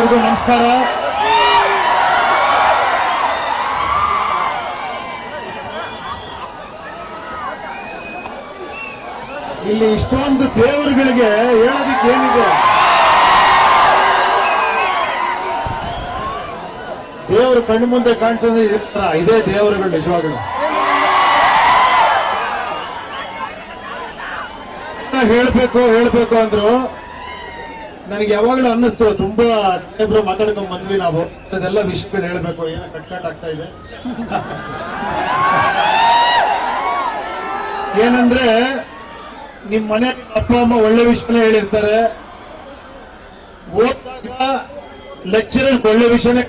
ಎಲ್ಲರಿಗೂ ನಮಸ್ಕಾರ. ಇಲ್ಲಿ ಇಷ್ಟೊಂದು ದೇವರುಗಳಿಗೆ ಹೇಳೋದಕ್ಕೆ ಏನಿದೆ? ದೇವರು ಕಣ್ಣು ಮುಂದೆ ಕಾಣಿಸೋದು ಇದೇ ದೇವರುಗಳು ನಿಜವಾಗ್ಲು. ಹೇಳ್ಬೇಕು ಅಂದ್ರು ನನಗೆ ಯಾವಾಗಲೂ ಅನ್ನಿಸ್ತು, ತುಂಬಾ ಸಾಹೇಬ್ರು ಮಾತಾಡ್ಕೊಂಡ್ ಬಂದ್ವಿ ನಾವು, ಅದೆಲ್ಲ ವಿಷಯಗಳು ಹೇಳ್ಬೇಕು, ಏನೋ ಕಟ್ ಆಗ್ತಾ ಇದೆ. ಏನಂದ್ರೆ ನಿಮ್ ಮನೆ ಅಪ್ಪ ಅಮ್ಮ ಒಳ್ಳೆ ವಿಷಯನೇ ಹೇಳಿರ್ತಾರೆ, ಓದಿದಾಗ ಲೆಕ್ಚರರ್ ಒಳ್ಳೆ ವಿಷಯನೇ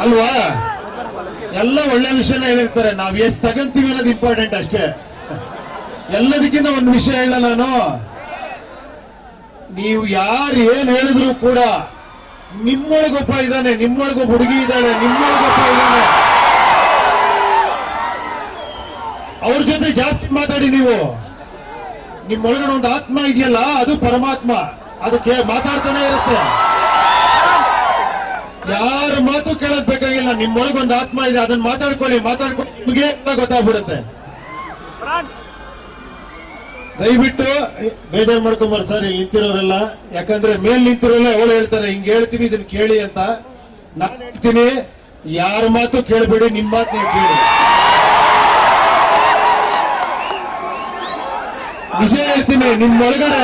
ಅಲ್ವಾ, ಎಲ್ಲ ಒಳ್ಳೆ ವಿಷಯನೇ ಹೇಳಿರ್ತಾರೆ. ನಾವ್ ಎಷ್ಟು ತಗಂತೀವಿ ಅನ್ನೋದು ಇಂಪಾರ್ಟೆಂಟ್ ಅಷ್ಟೇ. ಎಲ್ಲದಕ್ಕಿಂತ ಒಂದು ವಿಷಯ ಹೇಳ ನಾನು, ನೀವು ಯಾರು ಏನ್ ಹೇಳಿದ್ರು ಕೂಡ ನಿಮ್ಮೊಳಗೊಬ್ಬ ಇದ್ದಾನೆ, ನಿಮ್ಮೊಳಗೊಬ್ಬ ಹುಡುಗಿ ಇದ್ದಾಳೆ, ನಿಮ್ಮೊಳಗೊಬ್ಬ ಇದ್ದಾನೆ, ಅವ್ರ ಜೊತೆ ಜಾಸ್ತಿ ಮಾತಾಡಿ. ನೀವು ನಿಮ್ಮೊಳಗಡೆ ಒಂದು ಆತ್ಮ ಇದೆಯಲ್ಲ, ಅದು ಪರಮಾತ್ಮ, ಅದಕ್ಕೆ ಮಾತಾಡ್ತಾನೆ ಇರುತ್ತೆ. ಯಾರ ಮಾತು ಕೇಳೋದ್ ಬೇಕಾಗಿಲ್ಲ, ನಿಮ್ಮೊಳಗೊಂದು ಆತ್ಮ ಇದೆ, ಅದನ್ನ ಮಾತಾಡ್ಕೊಳ್ಳಿ ನಿಮಗೆ ಗೊತ್ತಾಗ್ಬಿಡುತ್ತೆ. ದಯವಿಟ್ಟು ಬೇಜಾರು ಮಾಡ್ಕೊಂಬಾರ ಸರ್ ಇಲ್ಲಿ ನಿಂತಿರೋರೆಲ್ಲ, ಯಾಕಂದ್ರೆ ಮೇಲ್ ನಿಂತಿರೋಲ್ಲ ಅವಳು ಹೇಳ್ತಾರೆ ಹಿಂಗ್ ಹೇಳ್ತೀವಿ ಇದನ್ನ ಕೇಳಿ ಅಂತ. ನಾನು ಹೇಳ್ತೀನಿ, ಯಾರ ಮಾತು ಕೇಳಬೇಡಿ, ನಿಮ್ಮ ಮಾತು ನೀವು ಕೇಳಿ. ನಿಜ ಹೇಳ್ತೀನಿ, ನಿಮ್ಮೊಳಗಡೆ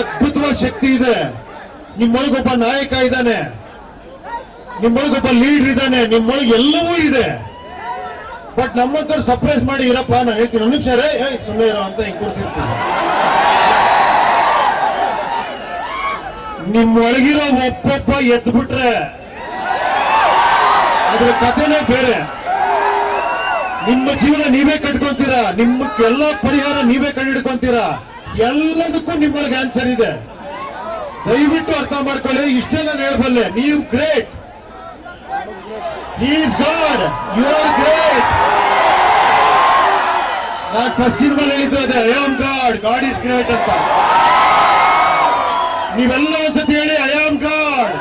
ಅದ್ಭುತವಾದ ಶಕ್ತಿ ಇದೆ, ನಿಮ್ಮೊಳಗೊಬ್ಬ ನಾಯಕ ಇದ್ದಾನೆ, ನಿಮ್ಮೊಳಗೊಬ್ಬ ಲೀಡರ್ ಇದ್ದಾನೆ, ನಿಮ್ಮೊಳಗೆ ಎಲ್ಲವೂ ಇದೆ. ಬಟ್ ನಮ್ಮಂತವ್ರು ಸರ್ಪ್ರೈಸ್ ಮಾಡಿ ಇರಪ್ಪ, ನಾನು ಹೇಳ್ತೀನಿ ಒಂದು ನಿಮಿಷ ರೇ ಸುಮ್ಮನೆ ಇರೋ ಅಂತ ಹಿಂಗ್ ಕೂರಿಸಿರ್ತೀನಿ. ನಿಮ್ಮೊಳಗಿರೋ ಒಬ್ಬೊಬ್ಬ ಎದ್ಬಿಟ್ರೆ ಅದ್ರ ಕಥೆನೇ ಬೇರೆ. ನಿಮ್ಮ ಜೀವನ ನೀವೇ ಕಟ್ಕೊಂತೀರಾ, ನಿಮ್ಗೆಲ್ಲ ಪರಿಹಾರ ನೀವೇ ಕಂಡಿಡ್ಕೊಂತೀರಾ, ಎಲ್ಲದಕ್ಕೂ ನಿಮ್ಮೊಳಗೆ ಆನ್ಸರ್ ಇದೆ. ದಯವಿಟ್ಟು ಅರ್ಥ ಮಾಡ್ಕೊಳ್ಳಿ, ಇಷ್ಟೇ ನಾನು ಹೇಳ್ಬಲ್ಲೆ, ನೀವು great, He is God, you are great. ನಾನು ಫಸ್ಟ್ ಸಿನಿಮಾ ಹೇಳಿದ್ದು ಅದೇ, I am God, God is great ಅಂತ. ನೀವೆಲ್ಲ ಒಂದ್ಸತಿ ಹೇಳಿ, I am God,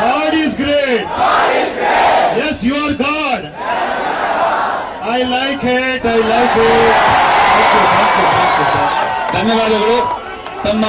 God is great. Yes, you are God. I like it. ಧನ್ಯವಾದಗಳು. ತಮ್ಮ